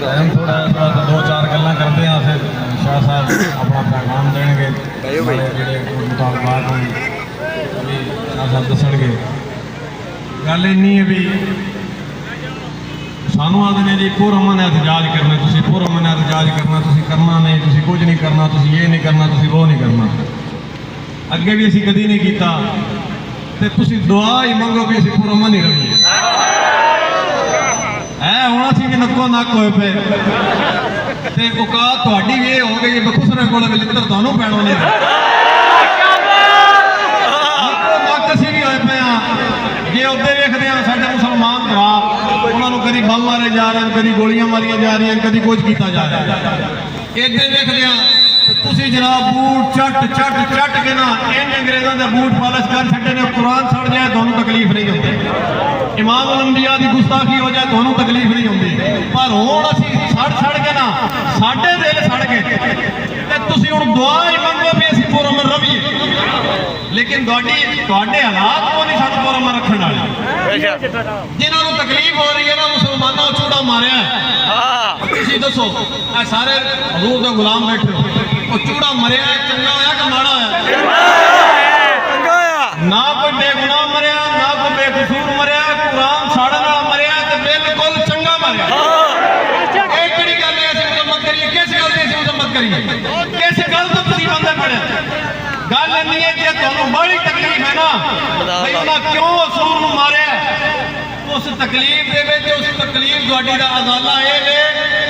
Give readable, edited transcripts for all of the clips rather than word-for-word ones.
थोड़ा दो चार गल्लां करते हैं, फिर शाह साहब अपना पैगाम देंगे, मुतालबात शाह साहब दसणगे। गल इन्नी है भी सानू आदि ने जी पुरअमन एहतजाज करना, तुसीं पुरअमन एहतजाज करना, तुसीं करना नहीं, तुसीं कुछ नहीं करना, तुसीं ये नहीं करना, तुसीं वो नहीं करना। अगे भी असीं कदी नहीं किया, तो तुसीं दुआ ही मंगो भी असीं पुरअमन ही रहीए। है हुण असीं भी नक्को नक होए पे ते औकात तुहाडी भी हो गई बखुसरे कोल लित्र तुहानू पैणो नहीं। नक्को नक असीं भी होए पे हाँ जे उदे वेखदे हैं साडे मुसलमान भरा उन्होंने कभी बम मारे जा रहे हैं, कभी गोलियां मारिया जा रही हैं, कभी कुछ किया जा रहा है। इधर देखते हैं तुसी जनाब बूट चट चट चट के ना इन अंग्रेजों के बूट पालिश कर छड़े ने, कुरान सड़ जाए तो तकलीफ नहीं होती, इमाम अंबिया की गुस्ताखी हो जाए तो तकलीफ नहीं होती। पर हुण असीं सड़ के ना साडे दिल सड़ गए ते तुसीं हुण दुआ ही मंगो भी असीं पुरअमन रहीए। लेकिन तुहाडे हालात को नहीं साडे पुरअमन रखण वाले। जिन्होंने तकलीफ हो रही है ना मुसलमानों चूड़ा मारिया है, तुसीं दसो सारे हजूर दे गुलाम बैठे हो, वो चूड़ा मरिया है चंगा होया कि माड़ा होया? ना कोई बेगुनाह मरिया, ना कोई बेकसूर मरिया, कुरान साड़न वाला मरिया तो बिल्कुल चंगा मरिया। एक बड़ी गल है असीं मजम्मत करिए, किस गल दी असीं मजम्मत करिए? किस गल तो तुसीं बंदे पड़े? गल नहीं है जे तुहानू बड़ी तकलीफ है ना भाई उन्हें क्यों असूर नूं मारिया, उस तकलीफ दे विच उस तकलीफ तुहाडी दा अजाला ये वे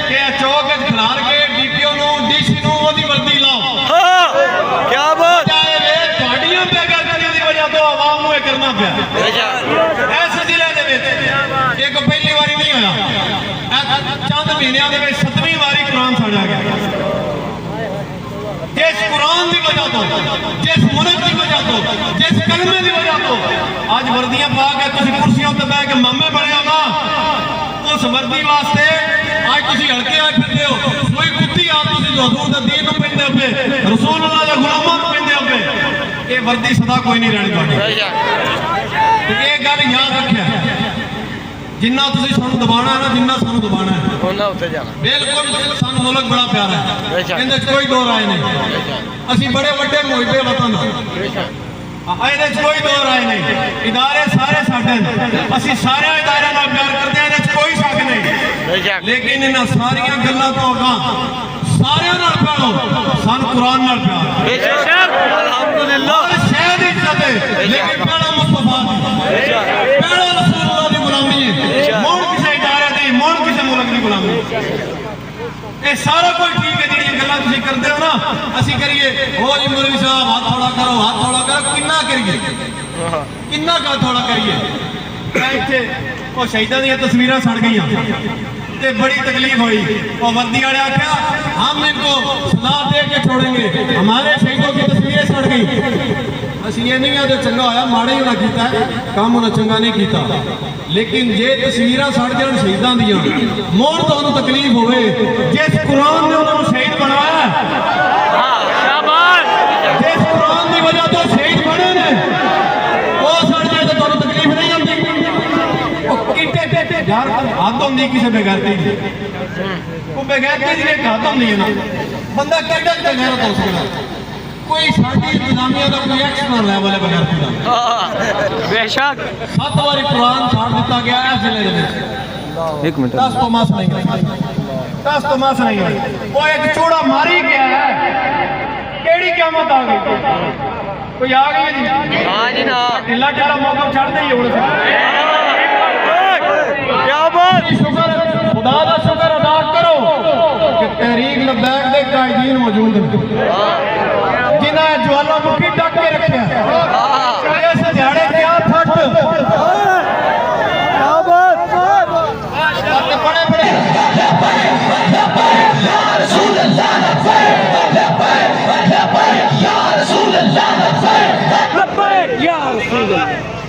कि चौक विच खिलार के डीपीओ नूं डीसी नूं ओदी वर्दी लाओ। क्या बात है वे तुहाडीआं बेगरकारियां दी वजह तो आवाम नूं इह करना पिया। इस जिले दे विच एक पहली वारी नहीं होया, चंद महीनों दे विच 7वीं वारी कुरान साड़िया गया। जिस कुरान की वजह तो, जिस मुल्क की वजह तो, जिस कलमे की वजह तो आज वर्दियां पा के तुम कुर्सियों पर बह के मामे बने हो ना, उस वर्दी वास्ते आज तुम हल्के आए फिरते हो। कोई कुत्ती आप हजूर दा दीन नूं पहनदे हो, रसूलुल्लाह दे गुलामां नूं पहनदे हो, ये वर्दी सदा कोई नहीं रहनी तुहाडी। ये गल याद रखिया, जिन्ना तुसीं सानू दबाना है ना, जिन्ना सानू दबाना है बिल्कुल सानू मुल्क बड़ा प्यारा है, इहदे च कोई दो राय नहीं। असीं बड़े वड्डे मुहिबे वतन इहदे च कोई दो राय नहीं। इदारे सारे साडे असीं सारे इदारे नाल प्यार करते हैं, इहदे च कोई शक नहीं। लेकिन इन्हां सारियां गल्लां तो अगां सारियां नाल प्यार हो, सानू कुरान नाल प्यार अल्हम्दुलिल्लाह शह दी इज्जत है, लेकिन पहला मुस्तफा दी, पहला रसूलुल्लाह दी गुलामी है, मोड़ किसी इदारे दी, मोड़ किसी मुल्क दी गुलामी। ये सारा कोई ठीक है जी गल्लां तुसीं करदे हो ना, असीं करिए ओ जी मौलवी साहब हाथ थोड़ा करो, हाथ थोड़ा करो, किन्ना करिए, किन्ना का थोड़ा करिए। इत्थे ओ शहीदां दी तस्वीरां सड़ गईयां ते बड़ी तकलीफ हुई, और वर्दी वाले आख्या हम इनको सलाह दे के छोड़ेंगे, हमारे शहीदों की तस्वीरें सड़ गई। असीं ये नहीं आते चंगा होया, माड़ा ही उन्हें किया, काम उन्हें चंगा नहीं किया। लेकिन जे तस्वीरां सड़ जान शहीदां दियां, मोड़ तुहानू तकलीफ होवे, जिस कुरान ने उन्होंने शहीद बनाया, जिस कुरान की वजह तो शहीद बने ने, वो सड़ जाए तो तुहानू तकलीफ नहीं आती। यार हद होंदी किसी बेगैरती दी, वो बेगैरती दी एक हद होंदी है ना, बंदा केड़ा बेगैरत हो सकदा? कोई साडी इंतजामिया का कोई एक्स्ट्रा लेवल है बेगैरती दा, बेशक 7 बारी कुरान छाड़ दिता गया है जिले दे विच। एक मिनट 10 तो मास नहीं, 10 तो मास नहीं, वो एक चूड़ा मारी गया है, केड़ी क़यामत आ गई? कोई आ गई है जी? हां जी ना ढिला ढिला मौका छड़ दे हुण। क्या बात, शुक्र खुदा दा शुक्र अदा करो कि तहरीक लबैक दे कायदीन मौजूद हैं, जिन्हें ज्वालामुखी ढक के रखा। इस दिहाड़े क्या फट बड़े बड़े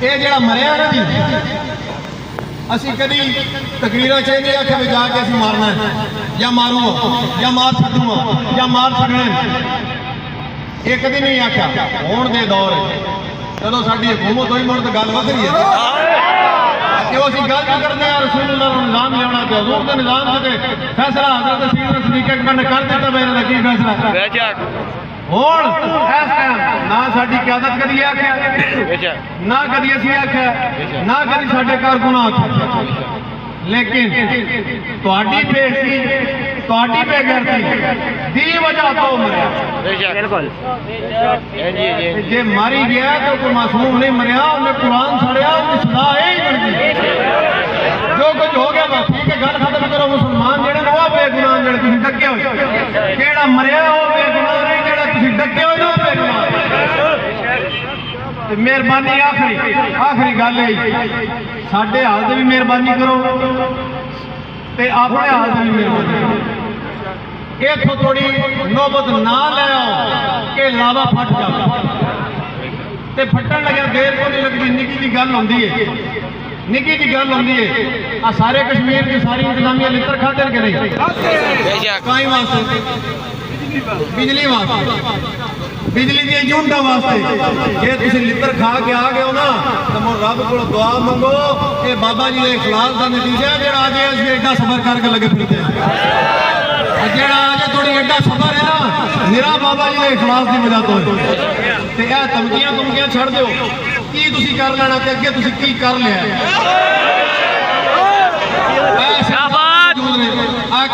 ये जड़ा मरिया ना जी, असी कभी तकरीर चाहिए आखे भी जाके असी मारना है या मारूंगा या मार छूंगा या मार छड़ना, ये कभी नहीं आख्या। होने दे दौर चलो साड़ी हुकूमत हुई मुड़ तो गल वध रही है, जो असी गल करते हैं रसूलुल्लाह का निज़ाम लिया तो हजूर के निज़ाम से फैसला हजरत सैयदना सिद्दीक़ अकबर ने कर दिता मेरे का की फैसला हुण इस टाइम ना साडी क़यादत कदी आख्या ना कदी असी आख्या ना कदी साडे घर गुनाह आख्या लेकिन तुहाडी बेइज्जती तुहाडी बेगैरती दी वजह तो मरिया बिल्कुल जे मारी गया तो कोई मासूम नहीं मरिया उन्हें कुरान सड़िया उन्हें सजा यही बनती जो कुछ हो गया बस ठीक है गल खत्म करो मुसलमान जेड़े ने वो बेगुनाह जेड़े तुसीं डके होए केड़ा मरिया वो बेगुनाह नहीं जेड़ा तुसीं डके होए ना बेगुनाह मेहरबानी आखिरी गल है साडे हाल ते भी मेहरबानी करो ते अपने हाल ते भी मेहरबानी करो इत्थों थोड़ी नौबत ना ले आओ कि लावा फट जाए ते फटन लगे देर को नहीं लगती निकी जी गल होंदी है निकी जी गल होंदी है आ सारे कश्मीर की सारी इंतजामिया लित्र खाते कि नहीं काई वास्ते बिजली वास्ते बिजली दी यूनिटां वास्ते जे तुसीं लित्र खा के आ गए हो ना तो मुड़ रब को दुआ मंगो कि बाबा जी के इखलास का नतीजा जेड़ा आज असीं एडा सफर करके लगे फिरते हैं जेड़ा आज थोड़ी एडा सफर है ना निरा बाबा जी के इखलास की वजह तो ते यह धमकियां छड़ दो की तुसीं कर लेना ते अगे तुसीं की कर लिया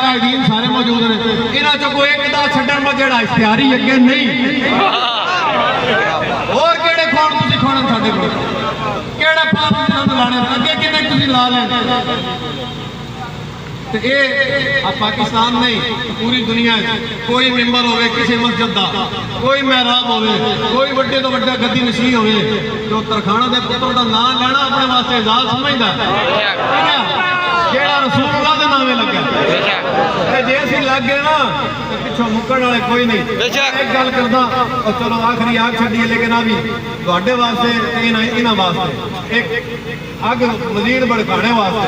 कायदीन सारे मौजूद ने इन्हां चों कोई एक दा छड्डण दा जेड़ा इख्तियारी अगे नहीं और केड़े कौन तुसीं खोणन साडे कोल केड़े पाप जिन्हां लाने अगे किन्ने तुसीं ला लेने ते ए पाकिस्तान नहीं पूरी दुनिया कोई मेंबर होवे किसी मस्जिद दा कोई मेहराब होवे कोई वड्डे तो वड्डा गद्दी नशीं होवे जो तरखाना दे पुत्र दा नाम लेना अपने वास्ते इजाज़ समझदा जेड़ा रसूलुल्लाह दे नामे लगे जे असीं लग गए ना तो पिछों मुक्कण वाले कोई नहीं एक गल करदा और चलो आखिरी आग छड्डीए लेकिन आ भी तुहाडे वास्ते इन्हां वास्ते एक अग मजीद भड़काने वास्ते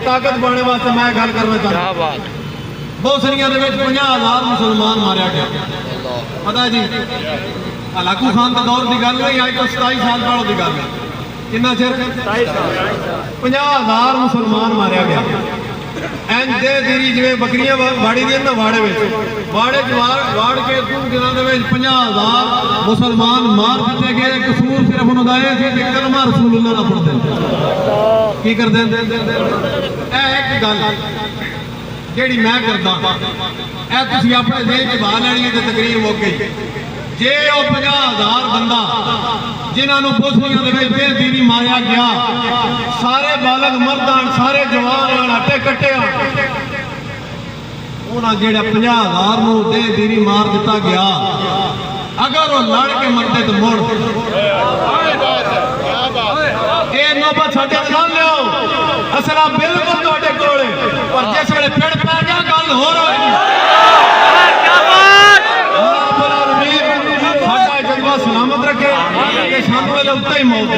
ताकत पाने वास्ते मैं गल करना चाहता बहुत सरियां 50,000 मुसलमान मारिया गया पता जी हलाकू खान के दौर की गल नहीं अज तो 27 साल पहले की गल कितना चिर 50,000 मुसलमान मारिया गया इंज दे दीरी जिवें बकरियां वाड़ी दी ना वाड़े वाड़े वाड़ के दो दिनों के 50,000 मुसलमान मार दिते गए कसूर सिर्फ उन्होंने आए थे कि कलमा रसूलुल्लाह दा पढ़दे की करदे ए एक गल जेड़ी मैं करदा ए तुसीं अपने देह च बहा लैनी है ते तकरीर मुक गई जे वो 50,000 बंदा जिन्होंने बोसनिया के बेदीनी मारिया गया सारे बालग मर्द सारे जवान हटे कट्टे उन्होंने जेड़ा 50,000 बेदीनी मार दिता गया अगर वो लड़ के मरते तो मुड़ ये नौबत साडे ना लियो असला बिल्कुल तुहाडे कोल पर जिस वेले पिड़ पै गया गल हो रही सलामत रखे सामने उत्ते ही मौत